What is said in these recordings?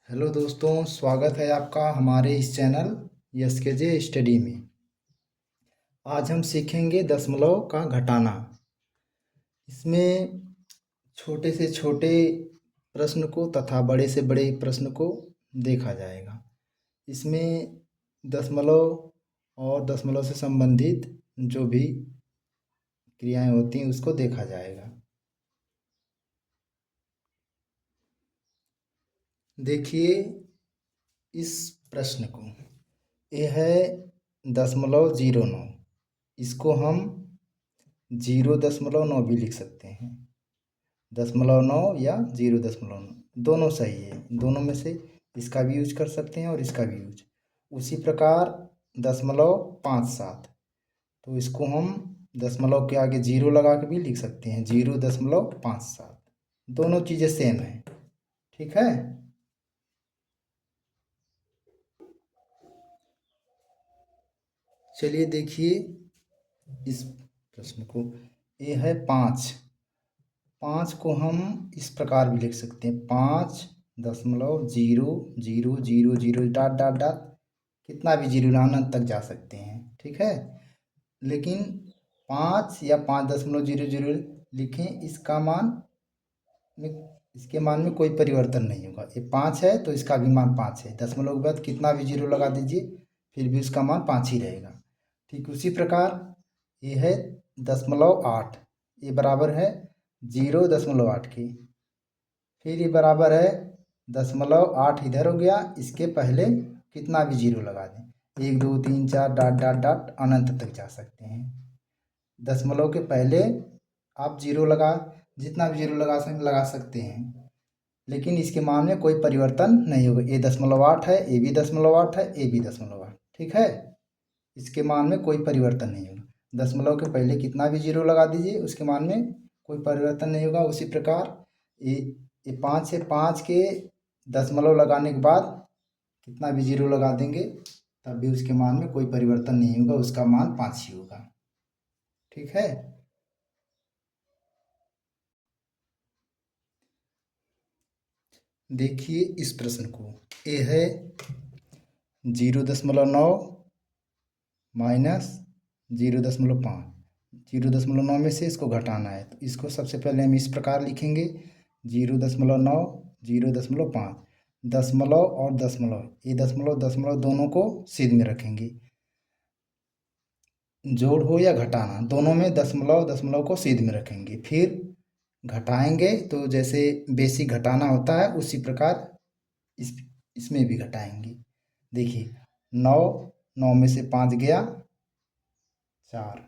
Hello दोस्तों, स्वागत है आपका हमारे इस चैनल यस के जे स्टडी में। आज हम सीखेंगे दशमलव का घटाना। इसमें छोटे से छोटे प्रश्न को तथा बड़े से बड़े प्रश्न को देखा जाएगा। इसमें दशमलव और दशमलव से संबंधित जो भी क्रियाएं होती हैं उसको देखा जाएगा। देखिए इस प्रश्न को, यह है 0.09। इसको हम 0.9 भी लिख सकते हैं। 0.9 या 0.9 दोनों सही है। दोनों में से इसका भी यूज कर सकते हैं और इसका भी यूज। उसी प्रकार 0.57, तो इसको हम दशमलव के आगे 0 लगा के भी लिख सकते हैं, 0.57। दोनों चीज़ें सेम है। ठीक है। चलिए देखिए इस प्रश्न को। ये है 5। 5 को हम इस प्रकार भी लिख सकते हैं, 5.00000 डॉट डॉट डॉट, कितना भी जीरो अनंत तक जा सकते हैं। ठीक है। लेकिन 5 या 5.00 लिखें, इसका मान में इसके मान में कोई परिवर्तन नहीं होगा। ये 5 है तो इसका भी मान 5 है। दशमलव के बाद कितना भी जीरो लगा दीजिए फिर भी उसका मान 5 ही रहेगा। ठीक उसी प्रकार ये है 0.8। ये बराबर है 0.8 के। फिर ये बराबर है 0.8 इधर हो गया, इसके पहले कितना भी जीरो लगा दें, 1 2 3 4 डॉट डॉट डॉट अनंत तक जा सकते हैं। दशमलव के पहले आप जीरो लगा, जितना भी जीरो लगा सकते हैं, लेकिन इसके मान में कोई परिवर्तन नहीं होगा। ये 0.8 है, ये भी 0.8 है, ये भी 0.8। ठीक है। इसके मान में कोई परिवर्तन नहीं होगा। दशमलव के पहले कितना भी जीरो लगा दीजिए, उसके मान में कोई परिवर्तन नहीं होगा। उसी प्रकार ये 5 से 5 के दशमलव लगाने के बाद कितना भी जीरो लगा देंगे तब भी उसके मान में कोई परिवर्तन नहीं होगा, उसका मान 5 ही होगा। ठीक है। देखिए इस प्रश्न को, ये है 0.9 माइनस 0.5। 0.9 में से इसको घटाना है, तो इसको सबसे पहले हम इस प्रकार लिखेंगे, 0.9 0.5। दशमलव और दशमलव, ये दशमलव दशमलव दोनों को सीध में रखेंगे। जोड़ हो या घटाना, दोनों में दशमलव दशमलव को सीध में रखेंगे। फिर घटाएंगे तो जैसे बेसिक घटाना होता है उसी प्रकार इसमें भी घटाएंगे। देखिए 9, 9 में से 5 गया 4,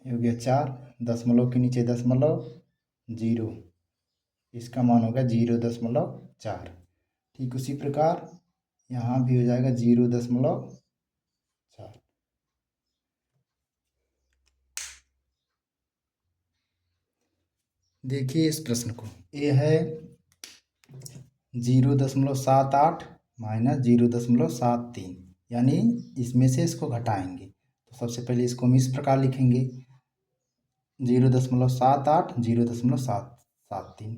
ये हो गया 4। दशमलव के नीचे दशमलव 0, इसका मान होगा 0.4। ठीक उसी प्रकार यहाँ भी हो जाएगा 0.4। देखिए इस प्रश्न को, ये है 0.78 माइनस 0.73, यानी इसमें से इसको घटाएंगे। तो सबसे पहले इसको हम इस प्रकार लिखेंगे, 0.78 0.773।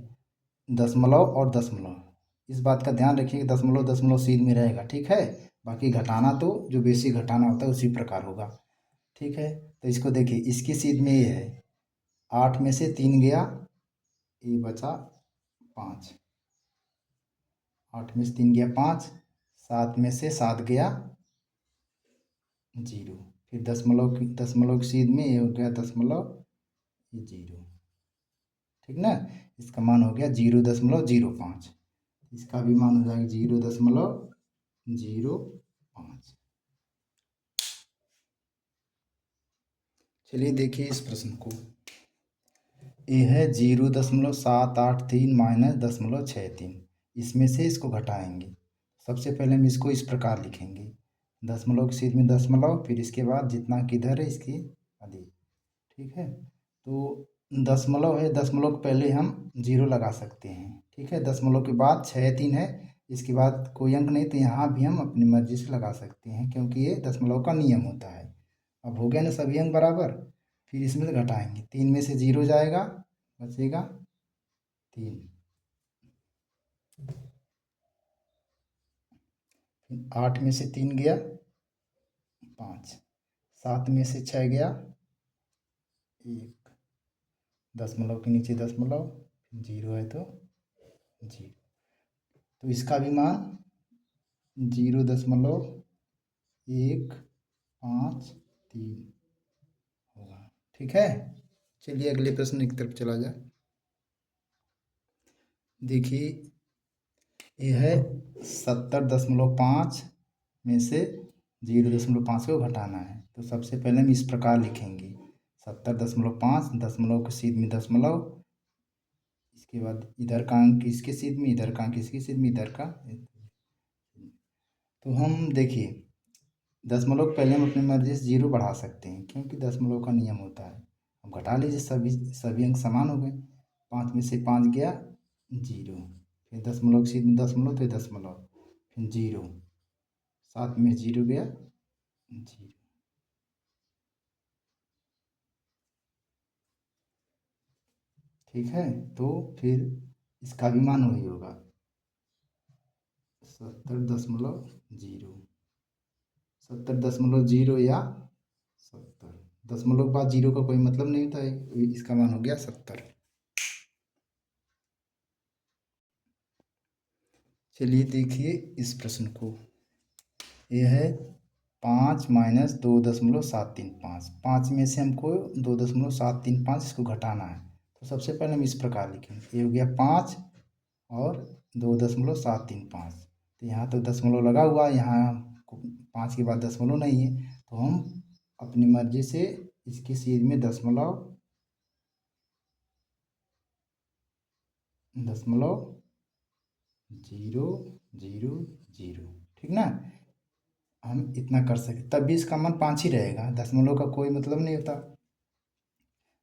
दशमलव और दशमलव, इस बात का ध्यान रखिए कि दशमलव दशमलव सीध में रहेगा। ठीक है। बाकी घटाना तो जो बेसिक घटाना होता है उसी प्रकार होगा। ठीक है। तो इसको देखिए, इसकी सीध में ये है, 8 में से 3 गया, ये बचा 5। 8 में से 3 गया 5, 7 में से 7 गया 0। फिर दशमलव की सीध में ये हो गया दशमलव, ये 0। ठीक ना। इसका मान हो गया 0.05। इसका भी मान हो जाएगा 0.05। चलिए देखिए इस प्रश्न को, ये है 0.783 माइनस 0.63। इसमें से इसको घटाएंगे। सबसे पहले हम इसको इस प्रकार लिखेंगे, दशमलव की सीध में दशमलव, फिर इसके बाद जितना किधर है इसकी अधिक। ठीक है। तो दशमलव है, दशमलव के पहले हम 0 लगा सकते हैं। ठीक है। दशमलव के बाद 6-3 है, इसके बाद कोई अंक नहीं, तो यहाँ भी हम अपनी मर्जी से लगा सकते हैं क्योंकि ये दशमलव का नियम होता है। अब हो गया ना सभी अंक बराबर। फिर इसमें से घटाएंगे, 3 में से 0 जाएगा, बचेगा 3, फिर 8 में से 3 गया 5, 7 में से 6 गया 1, दशमलव के नीचे दशमलव, 0 है तो 0, तो इसका भी मान 0.153 होगा। ठीक है, चलिए अगले प्रश्न की तरफ चला जाए। देखिए यह है 70.5 में से 0.5 को घटाना है, तो सबसे पहले हम इस प्रकार लिखेंगे 70.5 दशमलव के सीध में दशमलव, इसके बाद इधर का अंक इसके सीध में, इधर का अंक इसके सीध में, इधर का, तो हम देखिए दशमलव को पहले हम अपनी मर्जी से 0 बढ़ा सकते हैं, क्योंकि दशमलव का नियम होता है। हम घटा लीजिए, सभी अंक समान हो गए, 5 में से 5 गया 0, फिर दशमलव के सीध में दशमलव तो दशमलव, फिर 0, 7 में 0 गया 0, ठीक है, तो फिर इसका भी मान वही होगा 70.0, 70.0 या 70, दशमलव के बाद 0 का कोई मतलब नहीं होता है, इसका मान हो गया 70। चलिए देखिए इस प्रश्न को, यह है 5 माइनस 2.735, 5 में से हमको 2.735 इसको घटाना है, तो सबसे पहले हम इस प्रकार लिखेंगे, ये हो गया 5 और 2.735, तो यहाँ तो दशमलव लगा हुआ है, यहाँ 5 के बाद दशमलव नहीं है, तो हम अपनी मर्जी से इसके सीध में दशमलव दशमलव 0 0 0, ठीक ना, हम इतना कर सकते, तब भी इसका मान 5 ही रहेगा, दशमलव का कोई मतलब नहीं होता,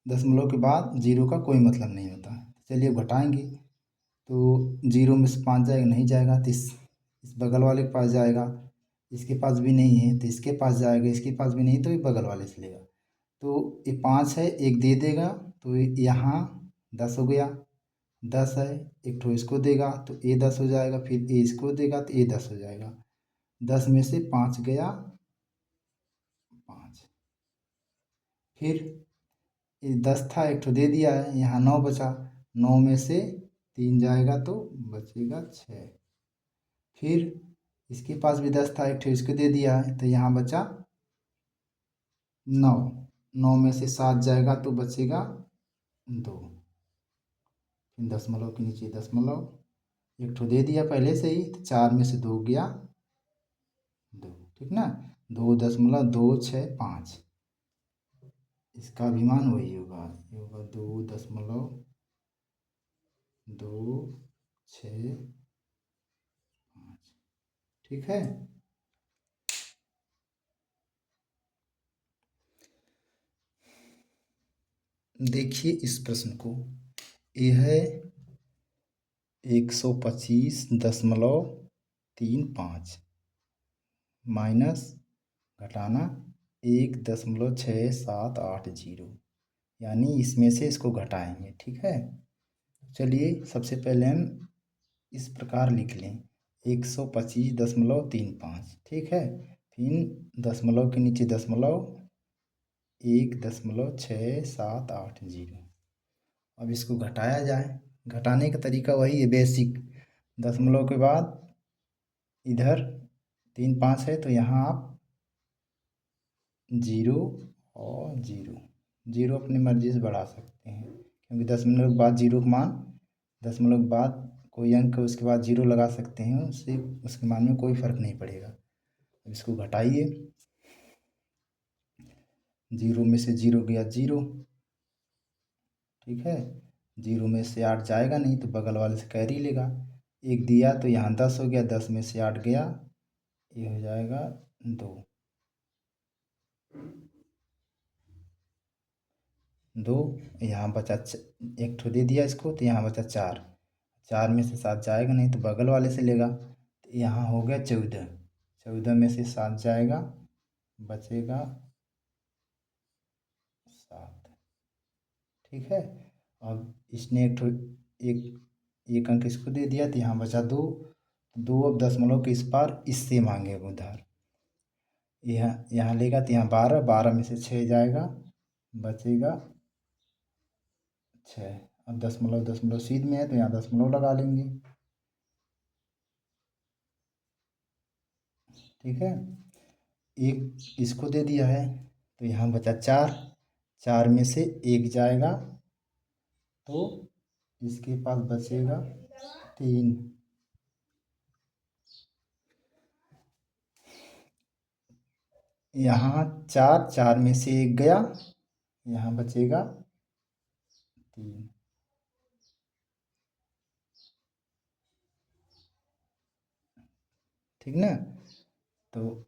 दशमलव के बाद 0 का कोई मतलब नहीं होता। चलिए अब घटाएंगे, तो 0 में से 5 जाएगा, नहीं जाएगा, तो इस बगल वाले के पास जाएगा, इसके पास भी नहीं है तो इसके पास जाएगा, इसके पास भी नहीं तो ये बगल वाले से लेगा, तो ये 5 है, एक दे देगा, तो यहाँ 10 हो गया, 10 है, एक ठो इसको देगा तो ये 10 हो जाएगा, फिर ये इसको देगा तो ये 10 हो जाएगा, 10 में से 5 गया 5, फिर ये 10 था, एक ठो दे दिया है, यहाँ 9 बचा, 9 में से 3 जाएगा तो बचेगा 6, फिर इसके पास भी 10 था, एक ठो इसको दे दिया है, तो यहाँ बचा 9, 9 में से 7 जाएगा तो बचेगा 2, फिर दशमलव के नीचे दशमलव, एक ठो दे दिया पहले से ही, तो 4 में से 2 गया 2, ठीक ना, 2.265, इसका भी मान वही होगा, ये होगा 2.265, ठीक है। देखिए इस प्रश्न को, यह है 125.35 माइनस घटाना 1.6780, यानी इसमें से इसको घटाएंगे, ठीक है। चलिए सबसे पहले हम इस प्रकार लिख लें 125.35, ठीक है, फिर दशमलव के नीचे दशमलव 1.6780, अब इसको घटाया जाए, घटाने का तरीका वही है बेसिक, दशमलव के बाद इधर 3 5 है, तो यहाँ आप 0 और 0 0 अपनी मर्जी से बढ़ा सकते हैं, क्योंकि दशमलव के बाद 0 का मान, दशमलव के बाद कोई अंक उसके बाद 0 लगा सकते हैं, उससे उसके मान में कोई फ़र्क नहीं पड़ेगा। अब इसको घटाइए, 0 में से 0 गया 0, ठीक है, 0 में से 8 जाएगा नहीं तो बगल वाले से कैरी लेगा, एक दिया तो यहाँ 10 हो गया, 10 में से 8 गया, ये हो जाएगा 2, 2, यहाँ बचा एक ठो दे दिया इसको, तो यहाँ बचा 4, 4 में से 7 जाएगा नहीं तो बगल वाले से लेगा, तो यहाँ हो गया 14, 14 में से 7 जाएगा, बचेगा 7, ठीक है। अब इसने एक ठो एक एक अंक इसको दे दिया तो यहाँ बचा 2। 2 अब दशमलव के इस पार इससे मांगे उधार। यहाँ यहाँ लेगा तो यहाँ 12, 12 में से 6 जाएगा, बचेगा 6। अब दशमलव दशमलव सीध में है तो यहाँ दशमलव लगा लेंगे। ठीक है, एक इसको दे दिया है तो यहाँ बचा 4। 4 में से 1 जाएगा तो इसके पास बचेगा 3। यहाँ 4, 4 में से 1 गया, यहाँ बचेगा 3। ठीक ना, तो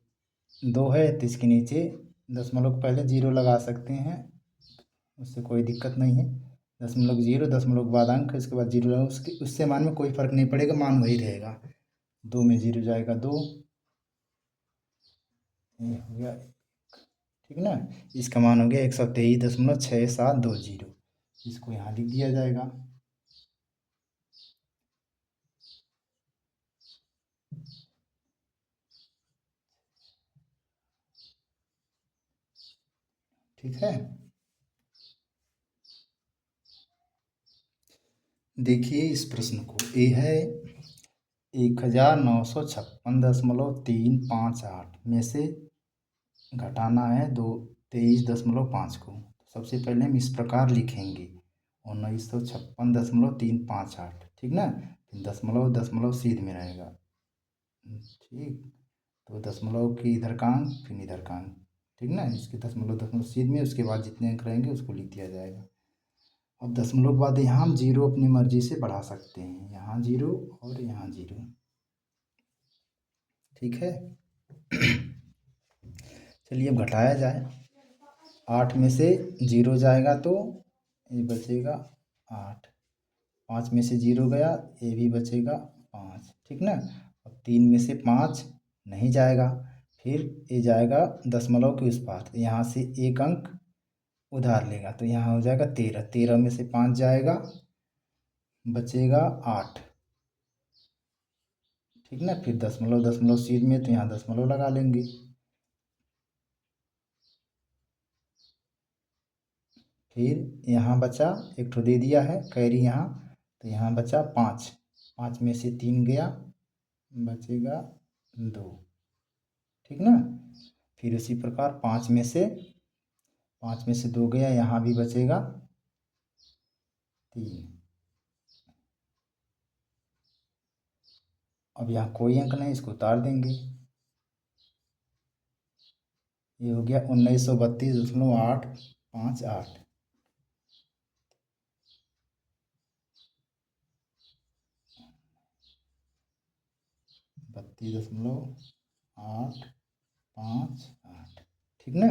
2 है तो इसके नीचे दशमलव को पहले 0 लगा सकते हैं, उससे कोई दिक्कत नहीं है। दशमलव 0, दशमलव के बाद अंक, इसके बाद 0 लगा, उससे मान में कोई फर्क नहीं पड़ेगा, मान वही रहेगा। 2 में 0 जाएगा 2, ये हो गया। ठीक ना, इसका मान हो गया 123.6720। इसको यहाँ लिख दिया जाएगा। ठीक है, देखिए इस प्रश्न को, ये है 1956.358 में से घटाना है 23.5 को। सबसे पहले हम इस प्रकार लिखेंगे 1956.358। ठीक ना, फिर दशमलव दशमलव सीध में रहेगा। ठीक, तो दशमलव की इधर का अंक फिर इधर का अंक। ठीक ना, इसके दशमलव दशमलव सीध में, उसके बाद जितने अंक रहेंगे उसको लिख दिया जाएगा। अब दशमलव के बाद यहाँ हम 0 अपनी मर्जी से बढ़ा सकते हैं, यहाँ 0 और यहाँ 0। ठीक है, चलिए अब घटाया जाए। 8 में से 0 जाएगा तो ये बचेगा 8। 5 में से 0 गया, ये भी बचेगा 5। ठीक ना, अब 3 में से 5 नहीं जाएगा, फिर ये जाएगा दशमलव के उस पार, तो यहाँ से एक अंक उधार लेगा तो यहाँ हो जाएगा 13। 13 में से 5 जाएगा, बचेगा 8। ठीक ना, फिर दशमलव दशमलव सीध में तो यहाँ दशमलव लगा लेंगे। फिर यहाँ बचा एक ठो दे दिया है कैरी यहाँ, तो यहाँ बचा 5। 5 में से 3 गया, बचेगा 2। ठीक ना, फिर उसी प्रकार 5 में से 2 गया, यहाँ भी बचेगा 3। अब यहाँ कोई अंक नहीं, इसको उतार देंगे। ये हो गया 1932.858। 32.858। ठीक ना,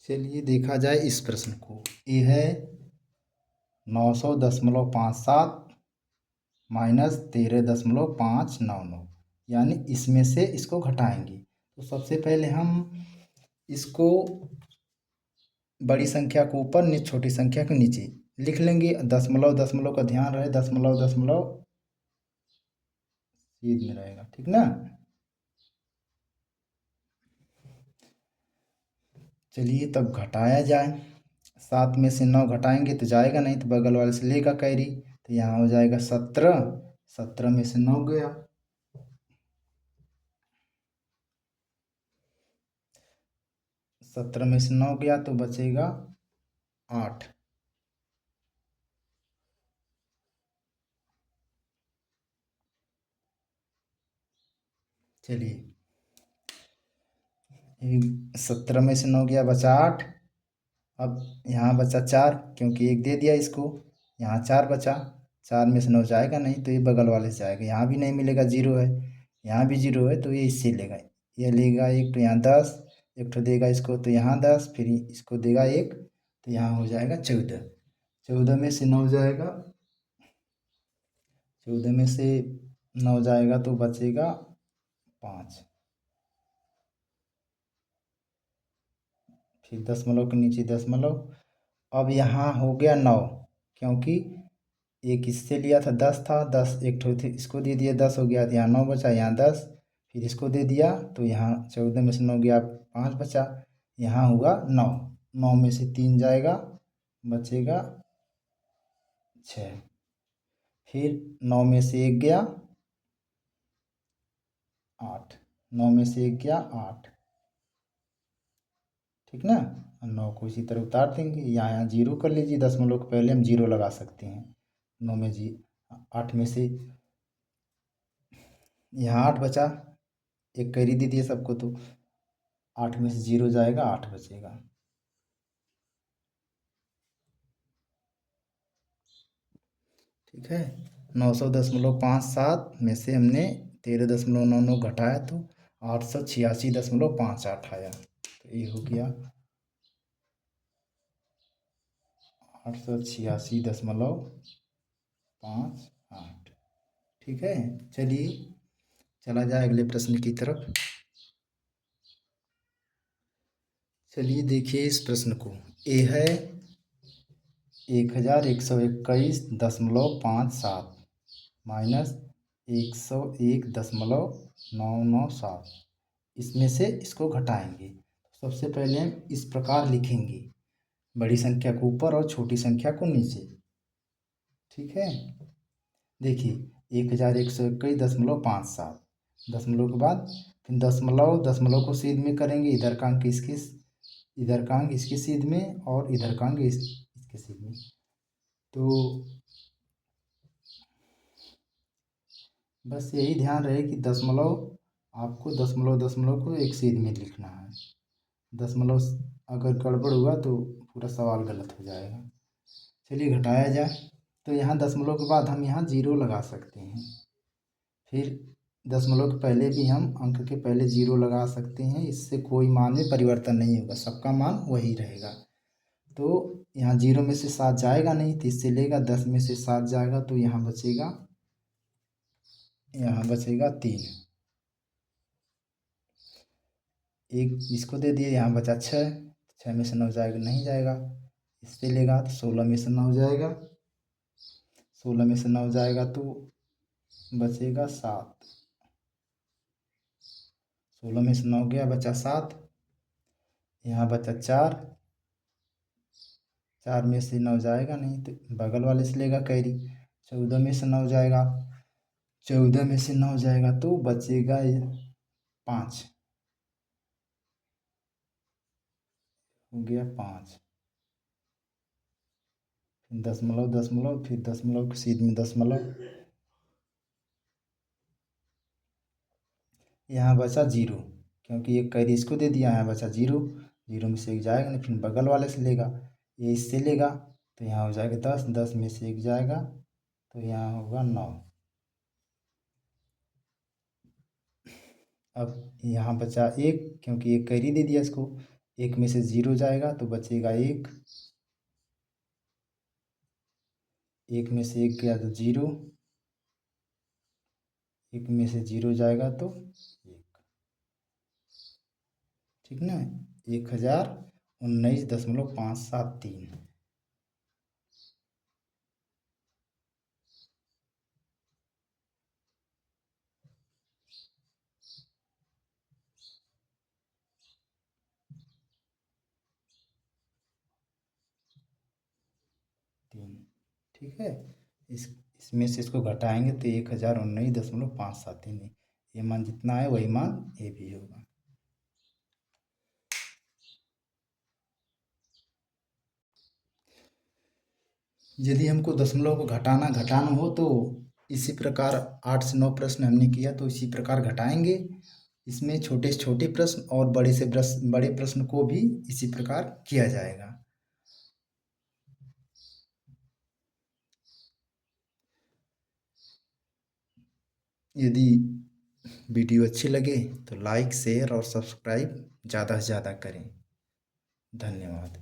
चलिए देखा जाए इस प्रश्न को। ये है 900.57 माइनस 13.599, यानी इसमें से इसको घटाएंगे। तो सबसे पहले हम इसको बड़ी संख्या को ऊपर, छोटी संख्या के नीचे लिख लेंगे। दशमलव दशमलव का ध्यान रहे, दशमलव दशमलव सीध में रहेगा। ठीक ना, चलिए तब घटाया जाए। 7 में से 9 घटाएंगे तो जाएगा नहीं, तो बगल वाले से लेगा कैरी, तो यहाँ हो जाएगा 17। 17 में से 9 गया, 17 में से 9 गया तो बचेगा 8। चलिए 17 में से 9 गया, बचा 8। अब यहाँ बचा 4, क्योंकि एक दे दिया इसको, यहाँ 4 बचा। 4 में से 9 जाएगा नहीं, तो ये बगल वाले से जाएगा, यहाँ भी नहीं मिलेगा, 0 है। यहाँ भी 0 है तो ये इससे लेगा, ये लेगा एक, तो यहाँ 10। एक तो देगा इसको तो यहाँ 10, फिर इसको देगा एक, तो यहाँ हो जाएगा 14। 14 में से 9 जाएगा, 14 में से 9 जाएगा तो बचेगा 5। फिर दशमलव के नीचे दशमलव। अब यहाँ हो गया 9, क्योंकि एक इससे लिया था 10 था, 10 एक ठो थे इसको दे दिया 10 हो गया, तो यहाँ 9 बचा, यहाँ 10 फिर इसको दे दिया, तो यहाँ 14 में से 9 गया 5 बचा, यहाँ हुआ 9, 9 में से 3 जाएगा, बचेगा 6। फिर 9 में से 1 गया 8, 9 में से 1 गया 8, ठीक ना। 9 को इसी तरह उतार देंगे, यहाँ जीरो कर लीजिए, दशमलव के पहले हम जीरो लगा सकते हैं। 9 में 8 में से यहाँ 8 बचा, एक कैरी दे दिए सबको, तो 8 में से जीरो जाएगा, 8 बचेगा। ठीक है, 900.57 में से हमने 13.99 घटाया, तो 886.58 आया, तो ये हो गया 886.58। ठीक है, चलिए चला जाए अगले प्रश्न की तरफ। चलिए देखिए इस प्रश्न को, ए है 1121.57 माइनस 101.997, इसमें से इसको घटाएंगे। सबसे पहले हम इस प्रकार लिखेंगे, बड़ी संख्या को ऊपर और छोटी संख्या को नीचे। ठीक है, देखिए 1121.57, दशमलव के बाद फिर दशमलव, दशमलव को सीध में करेंगे, इधर का अंक इसके, इधर का अंक इसके सीध में, और इधर का अंक इसके सीध में। तो बस यही ध्यान रहे कि दशमलव, आपको दशमलव दशमलव को एक सीध में लिखना है। दशमलव अगर गड़बड़ हुआ तो पूरा सवाल गलत हो जाएगा। चलिए घटाया जाए, तो यहाँ दशमलव के बाद हम यहाँ जीरो लगा सकते हैं, फिर दशमलव के पहले भी हम अंक के पहले जीरो लगा सकते हैं, इससे कोई मान में परिवर्तन नहीं होगा, सबका मान वही रहेगा। तो यहाँ जीरो में से 7 जाएगा नहीं, तो इससे लेगा 10 में से 7 जाएगा, तो यहाँ बचेगा 3, एक इसको दे दिए, यहाँ बचा 6, 6 में से 9 जाएगा, नहीं जाएगा, इससे लेगा तो 16 में से 9 जाएगा, 16 में से 9 जाएगा तो बचेगा 7, 16 में से 9 गया, बचा 7, यहाँ बचा 4, 4 में से 9 जाएगा नहीं, तो बगल वाले से लेगा कैरी, 14 में से 9 जाएगा, 14 में से 9 जाएगा तो बचेगा 5, हो गया 5, दशमलव दशमलव, फिर दशमलव के सीध में दशमलव, यहाँ बचा 0, क्योंकि एक कैरी इसको दे दिया, यहाँ बचा 0, 0 में से 1 जाएगा नहीं, फिर बगल वाले से लेगा, ये इससे लेगा, तो यहाँ हो जाएगा 10, 10 में से 1 जाएगा, तो यहाँ होगा 9। अब यहाँ बचा 1, क्योंकि एक कैरी दे दिया इसको, 1 में से 0 जाएगा तो बचेगा 1, 1 में से 1 गया तो 0, 1 में से 0 जाएगा तो 1, ठीक ना, 1019.573। ठीक है, इसमें से इसको घटाएंगे तो 1019.573, ये मान जितना है वही मान ये भी होगा। यदि हमको दशमलव को घटाना हो तो इसी प्रकार 8 से 9 प्रश्न हमने किया, तो इसी प्रकार घटाएंगे। इसमें छोटे से छोटे प्रश्न और बड़े प्रश्न को भी इसी प्रकार किया जाएगा। यदि वीडियो अच्छी लगे तो लाइक, शेयर और सब्सक्राइब ज़्यादा से ज़्यादा करें। धन्यवाद।